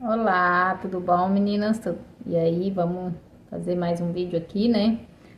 Olá, tudo bom, meninas? E aí, vamos fazer mais um vídeo aqui, né?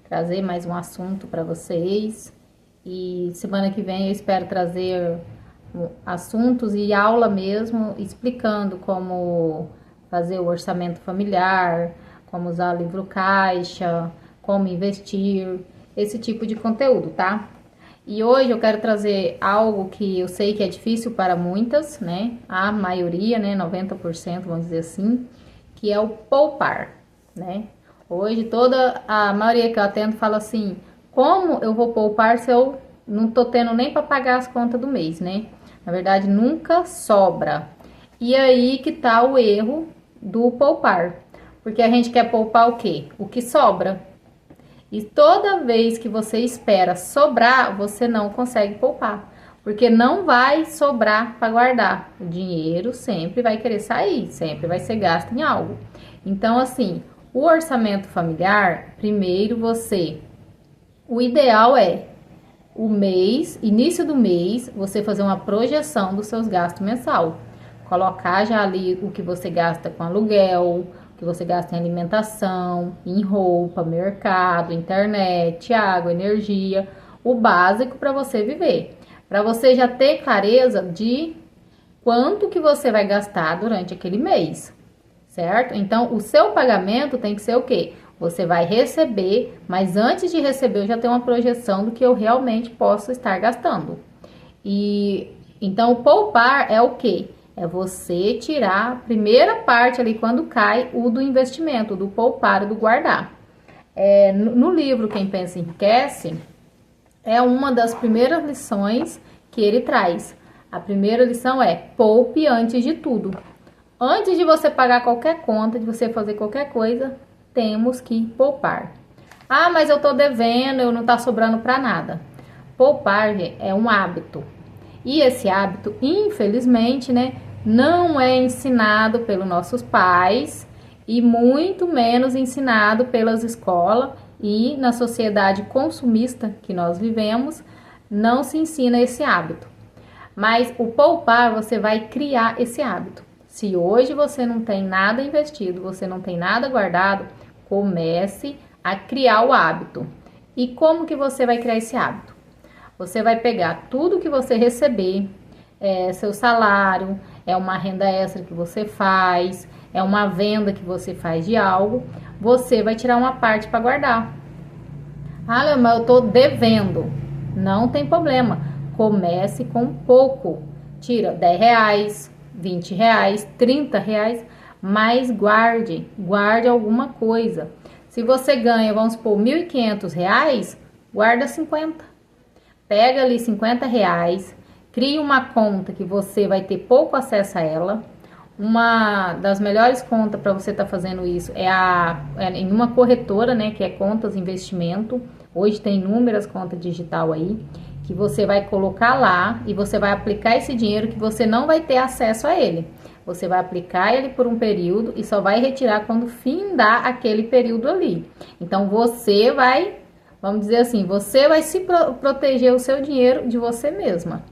Trazer mais um assunto para vocês. E semana que vem eu espero trazer assuntos e aula mesmo, explicando como fazer o orçamento familiar, como usar o livro caixa, como investir, esse tipo de conteúdo, tá? E hoje eu quero trazer algo que eu sei que é difícil para muitas, né? A maioria, né? 90%, vamos dizer assim, que é o poupar, né? Hoje toda a maioria que eu atendo fala assim: como eu vou poupar se eu não tô tendo nem para pagar as contas do mês, né? Na verdade, nunca sobra. E aí que tá o erro do poupar. Porque a gente quer poupar o quê? O que sobra. E toda vez que você espera sobrar, você não consegue poupar, porque não vai sobrar para guardar. O dinheiro sempre vai querer sair, sempre vai ser gasto em algo. Então, assim, o orçamento familiar, primeiro o ideal é o mês, início do mês, você fazer uma projeção dos seus gastos mensal. Colocar já ali o que você gasta com aluguel, o que você gasta em alimentação, em roupa, mercado, internet, água, energia, o básico para você viver. Para você já ter clareza de quanto que você vai gastar durante aquele mês, certo? Então, o seu pagamento tem que ser o quê? Você vai receber, mas antes de receber eu já tenho uma projeção do que eu realmente posso estar gastando. E então, poupar é o quê? É você tirar a primeira parte ali quando cai o do investimento, do poupar, do guardar. No livro Quem Pensa Enriquece, é uma das primeiras lições que ele traz. A primeira lição é: poupe antes de tudo. Antes de você pagar qualquer conta, de você fazer qualquer coisa, temos que poupar. Ah, mas eu tô devendo, eu não tá sobrando para nada. Poupar, gente, é um hábito. E esse hábito, infelizmente, né, não é ensinado pelos nossos pais e muito menos ensinado pelas escolas, e na sociedade consumista que nós vivemos, não se ensina esse hábito. Mas o poupar, você vai criar esse hábito. Se hoje você não tem nada investido, você não tem nada guardado, comece a criar o hábito. E como que você vai criar esse hábito? Você vai pegar tudo que você receber, seu salário, é uma renda extra que você faz, é uma venda que você faz de algo, você vai tirar uma parte para guardar. Ah, mas eu tô devendo. Não tem problema. Comece com pouco. Tira R$ 10, R$ 20, R$ 30, mas guarde alguma coisa. Se você ganha, vamos supor, R$ 1.500, guarda 50. Pega ali R$ 50, cria uma conta que você vai ter pouco acesso a ela. Uma das melhores contas para você estar fazendo isso é em uma corretora, né, que é Contas Investimento. Hoje tem inúmeras contas digital aí, que você vai colocar lá e você vai aplicar esse dinheiro que você não vai ter acesso a ele. Você vai aplicar ele por um período e só vai retirar quando findar aquele período ali. Então, você vai, vamos dizer assim, você vai se proteger o seu dinheiro de você mesma.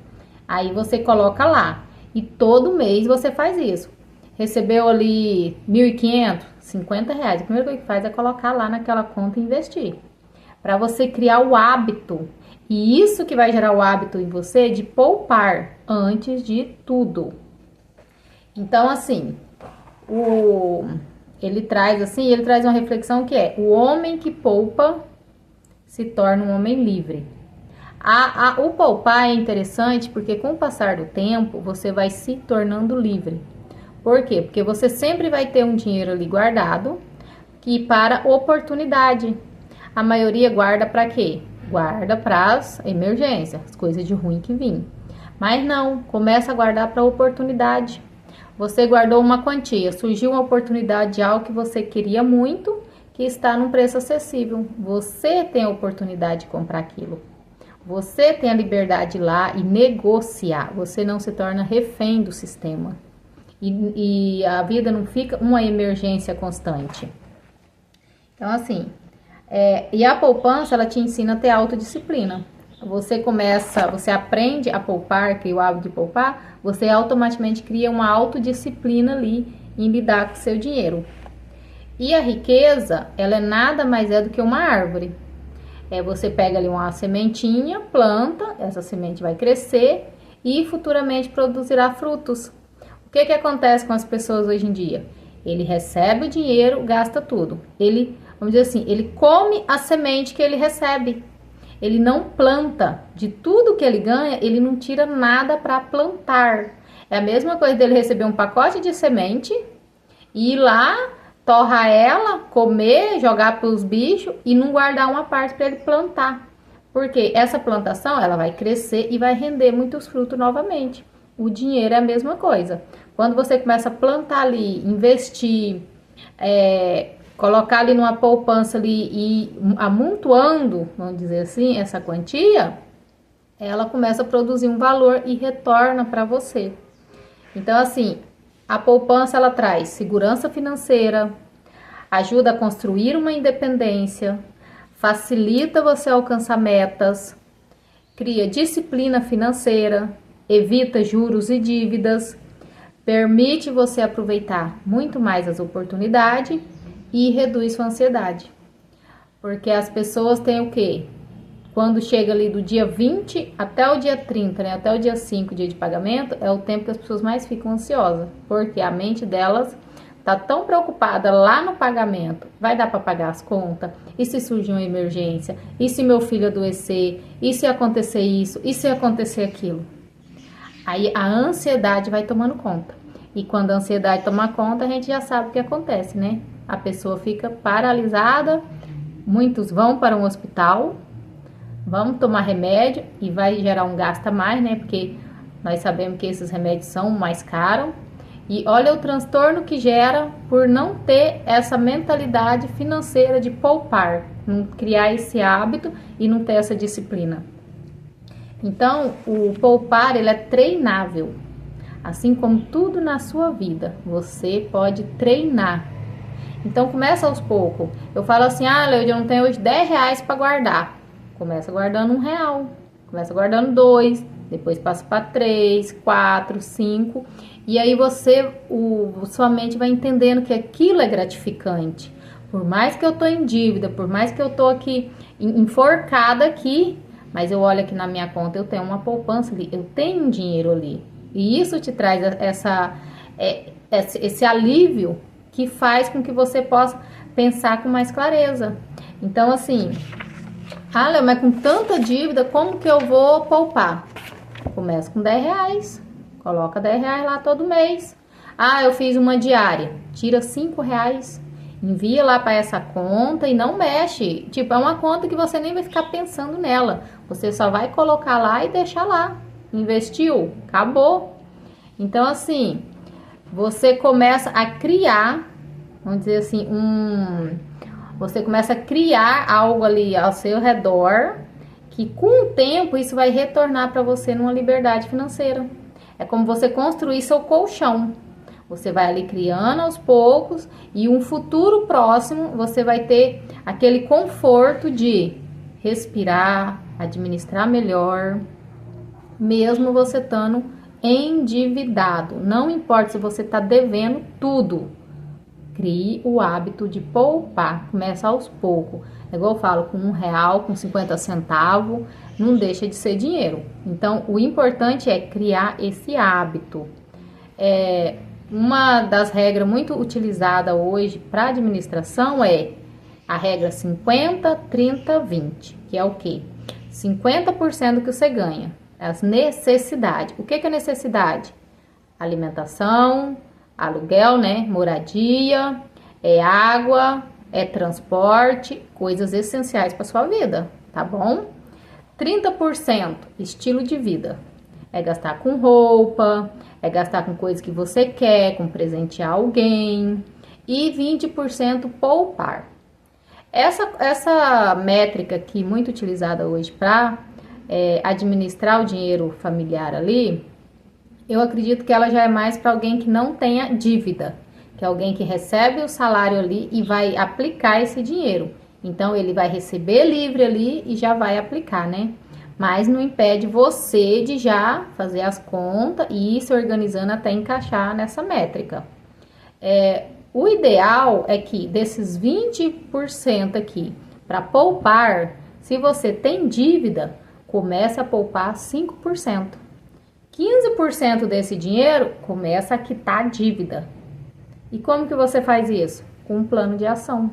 Aí você coloca lá e todo mês você faz isso. Recebeu ali 1.500, R$ 50. A primeira coisa que faz é colocar lá naquela conta e investir. Para você criar o hábito. E isso que vai gerar o hábito em você de poupar antes de tudo. Então, assim, ele traz uma reflexão que é: o homem que poupa se torna um homem livre. O poupar é interessante porque com o passar do tempo você vai se tornando livre. Por quê? Porque você sempre vai ter um dinheiro ali guardado que para oportunidade. A maioria guarda para quê? Guarda para as emergências, as coisas de ruim que vêm. Mas não, começa a guardar para oportunidade. Você guardou uma quantia, surgiu uma oportunidade de algo que você queria muito, que está num preço acessível. Você tem a oportunidade de comprar aquilo. Você tem a liberdade de ir lá e negociar. Você não se torna refém do sistema. E a vida não fica uma emergência constante. Então, assim, e a poupança, ela te ensina a ter autodisciplina. Você aprende a poupar, cria o hábito de poupar, você automaticamente cria uma autodisciplina ali em lidar com o seu dinheiro. E a riqueza, ela é nada mais do que uma árvore. Você pega ali uma sementinha, planta, essa semente vai crescer e futuramente produzirá frutos. O que acontece com as pessoas hoje em dia? Ele recebe o dinheiro, gasta tudo. Ele, vamos dizer assim, ele come a semente que ele recebe. Ele não planta. De tudo que ele ganha, ele não tira nada para plantar. É a mesma coisa dele receber um pacote de semente e ir lá, torrar ela, comer, jogar para os bichos e não guardar uma parte para ele plantar. Porque essa plantação, ela vai crescer e vai render muitos frutos novamente. O dinheiro é a mesma coisa. Quando você começa a plantar ali, investir, colocar ali numa poupança ali e amontoando, vamos dizer assim, essa quantia, ela começa a produzir um valor e retorna para você. Então, assim, a poupança ela traz segurança financeira, ajuda a construir uma independência, facilita você alcançar metas, cria disciplina financeira, evita juros e dívidas, permite você aproveitar muito mais as oportunidades e reduz sua ansiedade. Porque as pessoas têm o quê? Quando chega ali do dia 20 até o dia 30, né? Até o dia 5, dia de pagamento, é o tempo que as pessoas mais ficam ansiosas. Porque a mente delas tá tão preocupada lá no pagamento. Vai dar para pagar as contas? E se surgir uma emergência? E se meu filho adoecer? E se acontecer isso? E se acontecer aquilo? Aí a ansiedade vai tomando conta. E quando a ansiedade toma conta, a gente já sabe o que acontece, né? A pessoa fica paralisada, muitos vão para um hospital, vão tomar remédio e vai gerar um gasto a mais, né? Porque nós sabemos que esses remédios são mais caros. E olha o transtorno que gera por não ter essa mentalidade financeira de poupar, não criar esse hábito e não ter essa disciplina. Então, o poupar, ele é treinável. Assim como tudo na sua vida, você pode treinar. Então, começa aos poucos. Eu falo assim, Leide, eu não tenho hoje 10 reais para guardar. Começa guardando R$1, começa guardando 2, depois passa para 3, 4, 5. E aí sua mente vai entendendo que aquilo é gratificante. Por mais que eu tô em dívida, por mais que eu tô aqui enforcada aqui, mas eu olho aqui na minha conta, eu tenho uma poupança ali, eu tenho um dinheiro ali. E isso te traz esse alívio que faz com que você possa pensar com mais clareza. Então, assim, Léo, mas com tanta dívida, como que eu vou poupar? Começa com 10 reais, coloca 10 reais lá todo mês. Eu fiz uma diária, tira 5 reais, envia lá para essa conta e não mexe. Tipo, é uma conta que você nem vai ficar pensando nela. Você só vai colocar lá e deixar lá. Investiu, acabou. Então, assim, você começa a criar, vamos dizer assim, você começa a criar algo ali ao seu redor, que com o tempo isso vai retornar para você numa liberdade financeira. É como você construir seu colchão. Você vai ali criando aos poucos e um futuro próximo você vai ter aquele conforto de respirar, administrar melhor, mesmo você estando endividado. Não importa se você está devendo tudo. Crie o hábito de poupar. Começa aos poucos. É igual eu falo, com R$1, com 50 centavos, não deixa de ser dinheiro. Então, o importante é criar esse hábito. Uma das regras muito utilizada hoje para administração é a regra 50, 30, 20, que é o quê? 50% do que você ganha, as necessidades. O que é necessidade? Alimentação, aluguel, né? Moradia, água, transporte, coisas essenciais para sua vida, tá bom? 30% estilo de vida. É gastar com roupa, é gastar com coisas que você quer, com presentear alguém. E 20% poupar. Essa métrica aqui, muito utilizada hoje para administrar o dinheiro familiar ali, eu acredito que ela já é mais para alguém que não tenha dívida, que é alguém que recebe o salário ali e vai aplicar esse dinheiro. Então, ele vai receber livre ali e já vai aplicar, né? Mas não impede você de já fazer as contas e ir se organizando até encaixar nessa métrica. O ideal é que desses 20% aqui, para poupar, se você tem dívida, comece a poupar 5%. 15% desse dinheiro começa a quitar a dívida. E como que você faz isso? Com um plano de ação.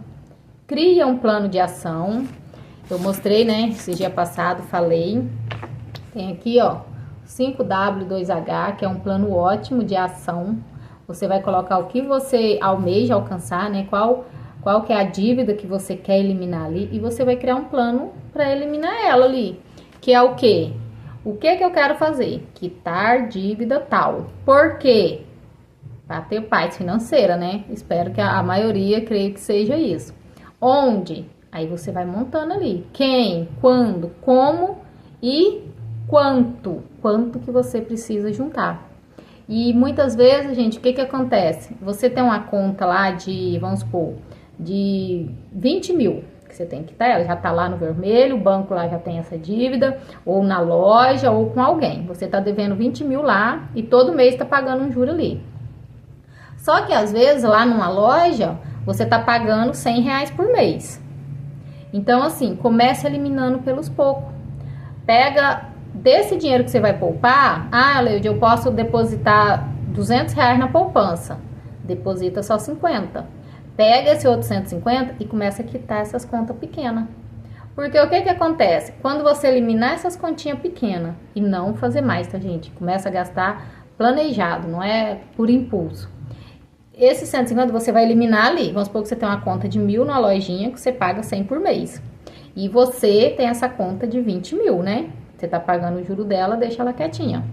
Cria um plano de ação. Eu mostrei, né? Esse dia passado falei. Tem aqui, ó, 5W2H, que é um plano ótimo de ação. Você vai colocar o que você almeja alcançar, né? Qual que é a dívida que você quer eliminar ali. E você vai criar um plano para eliminar ela ali. Que é o quê? O que eu quero fazer? Quitar dívida tal. Por quê? Para ter paz financeira, né? Espero que a maioria creio que seja isso. Onde? Aí você vai montando ali. Quem? Quando? Como? E quanto? Quanto que você precisa juntar. E muitas vezes, gente, o que acontece? Você tem uma conta lá de, vamos supor, de 20 mil. Você tem que estar, ela já tá lá no vermelho, o banco lá já tem essa dívida, ou na loja, ou com alguém. Você tá devendo 20 mil lá e todo mês tá pagando um juro ali. Só que às vezes lá numa loja, você tá pagando R$100 por mês. Então assim, comece eliminando pelos poucos. Pega desse dinheiro que você vai poupar, Leide, eu posso depositar R$200 na poupança. Deposita só 50. Pega esse outro 150 e começa a quitar essas contas pequenas. Porque o que acontece? Quando você eliminar essas continhas pequenas e não fazer mais, tá, gente? Começa a gastar planejado, não é por impulso. Esse 150 você vai eliminar ali. Vamos supor que você tem uma conta de 1.000 na lojinha que você paga 100 por mês. E você tem essa conta de 20 mil, né? Você tá pagando o juro dela, deixa ela quietinha.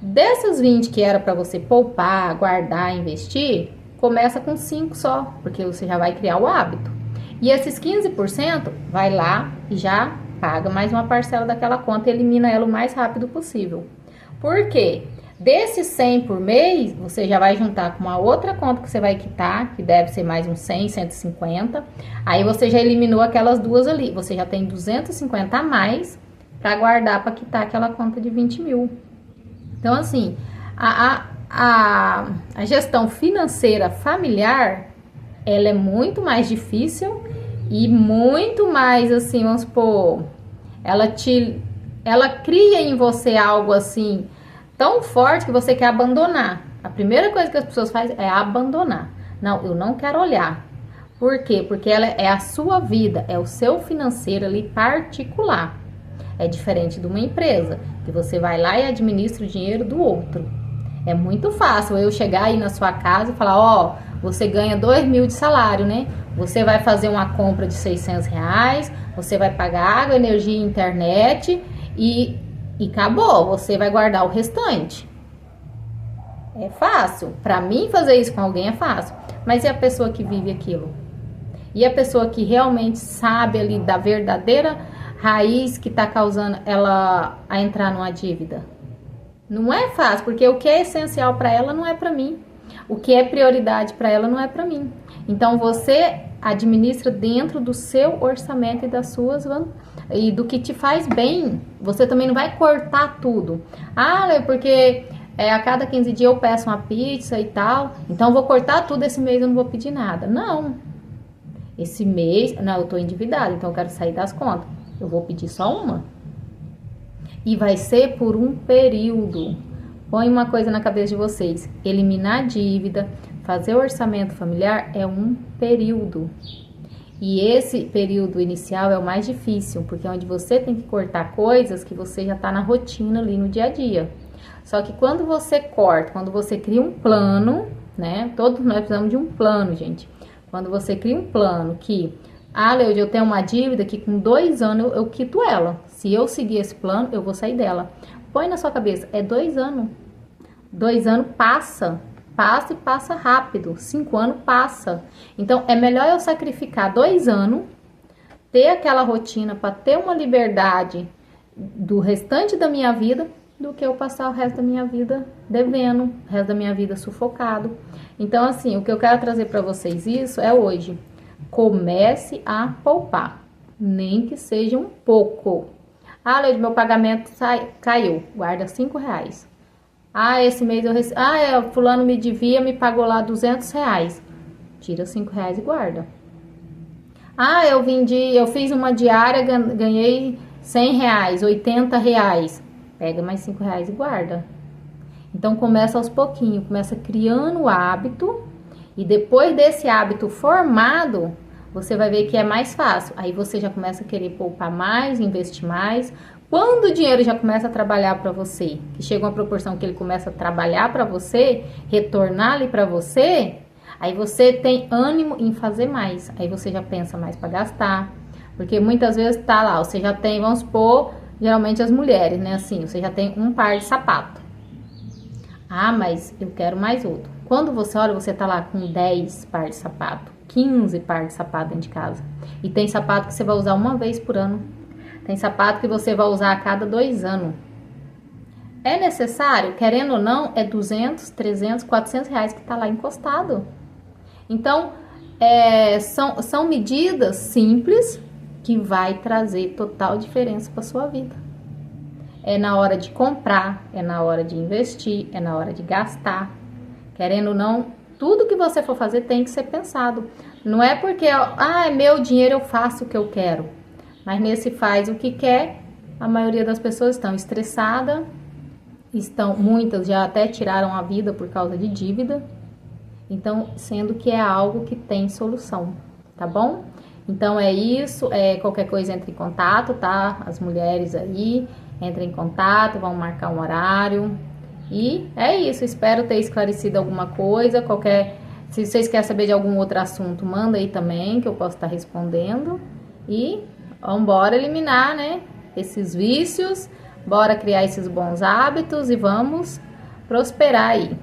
Dessas 20 que era para você poupar, guardar, investir, começa com 5 só, porque você já vai criar o hábito. E esses 15% vai lá e já paga mais uma parcela daquela conta e elimina ela o mais rápido possível. Por quê? Desses 100 por mês, você já vai juntar com uma outra conta que você vai quitar, que deve ser mais uns 100, 150. Aí você já eliminou aquelas duas ali. Você já tem 250 a mais para guardar para quitar aquela conta de 20 mil. Então, assim, a gestão financeira familiar, ela é muito mais difícil e muito mais, assim, vamos supor, ela cria em você algo, assim, tão forte que você quer abandonar. A primeira coisa que as pessoas fazem é abandonar. Não, eu não quero olhar. Por quê? Porque ela é a sua vida, é o seu financeiro ali particular. É diferente de uma empresa, que você vai lá e administra o dinheiro do outro. É muito fácil eu chegar aí na sua casa e falar, ó, você ganha 2 mil de salário, né? Você vai fazer uma compra de R$600, você vai pagar água, energia e internet e acabou, você vai guardar o restante. É fácil. Para mim fazer isso com alguém é fácil. Mas e a pessoa que vive aquilo? E a pessoa que realmente sabe ali da verdadeira raiz que está causando ela a entrar numa dívida? Não é fácil, porque o que é essencial para ela não é para mim. O que é prioridade para ela não é para mim. Então você administra dentro do seu orçamento e das suas e do que te faz bem. Você também não vai cortar tudo. Porque a cada 15 dias eu peço uma pizza e tal, então vou cortar tudo esse mês, eu não vou pedir nada. Não. Esse mês, não, eu tô endividada, então eu quero sair das contas. Eu vou pedir só uma. E vai ser por um período. Põe uma coisa na cabeça de vocês. Eliminar a dívida, fazer o orçamento familiar é um período. E esse período inicial é o mais difícil, porque é onde você tem que cortar coisas que você já tá na rotina ali no dia a dia. Só que quando você corta, quando você cria um plano, né? Todos nós precisamos de um plano, gente. Quando você cria um plano que, Leide, eu tenho uma dívida que com 2 anos eu quito ela. Se eu seguir esse plano, eu vou sair dela. Põe na sua cabeça, é 2 anos. 2 anos passa e passa rápido. 5 anos passa. Então, é melhor eu sacrificar 2 anos, ter aquela rotina para ter uma liberdade do restante da minha vida, do que eu passar o resto da minha vida devendo, o resto da minha vida sufocado. Então, assim, o que eu quero trazer para vocês isso é hoje. Comece a poupar, nem que seja um pouco. Leide, meu pagamento caiu, guarda R$5. Ah, esse mês eu recebi. Ah, fulano me devia, me pagou lá R$ 200. Tira R$ 5 e guarda. Ah, eu fiz uma diária, ganhei R$ 100, R$ 80. Pega mais R$ 5 e guarda. Então começa aos pouquinhos, começa criando o hábito e depois desse hábito formado, você vai ver que é mais fácil. Aí você já começa a querer poupar mais, investir mais. Quando o dinheiro já começa a trabalhar para você, que chega uma proporção que ele começa a trabalhar para você, retornar ali para você, aí você tem ânimo em fazer mais. Aí você já pensa mais para gastar. Porque muitas vezes tá lá, você já tem, vamos supor, geralmente as mulheres, né? Assim, você já tem um par de sapato. Ah, mas eu quero mais outro. Quando você olha, você tá lá com 10 par de sapato, 15 par de sapato dentro de casa. E tem sapato que você vai usar uma vez por ano. Tem sapato que você vai usar a cada 2 anos. É necessário, querendo ou não, é 200, 300, R$ 400 que tá lá encostado. Então, são medidas simples que vai trazer total diferença para sua vida. É na hora de comprar, é na hora de investir, é na hora de gastar. Querendo ou não, tudo que você for fazer tem que ser pensado. Não é porque, é meu dinheiro, eu faço o que eu quero. Mas nesse faz o que quer, a maioria das pessoas estão estressadas, muitas já até tiraram a vida por causa de dívida. Então, sendo que é algo que tem solução, tá bom? Então é isso, qualquer coisa entre em contato, tá? As mulheres aí, entrem em contato, vão marcar um horário. E é isso, espero ter esclarecido alguma coisa, se vocês querem saber de algum outro assunto, manda aí também, que eu posso estar respondendo. E bora eliminar, né, esses vícios, bora criar esses bons hábitos e vamos prosperar aí.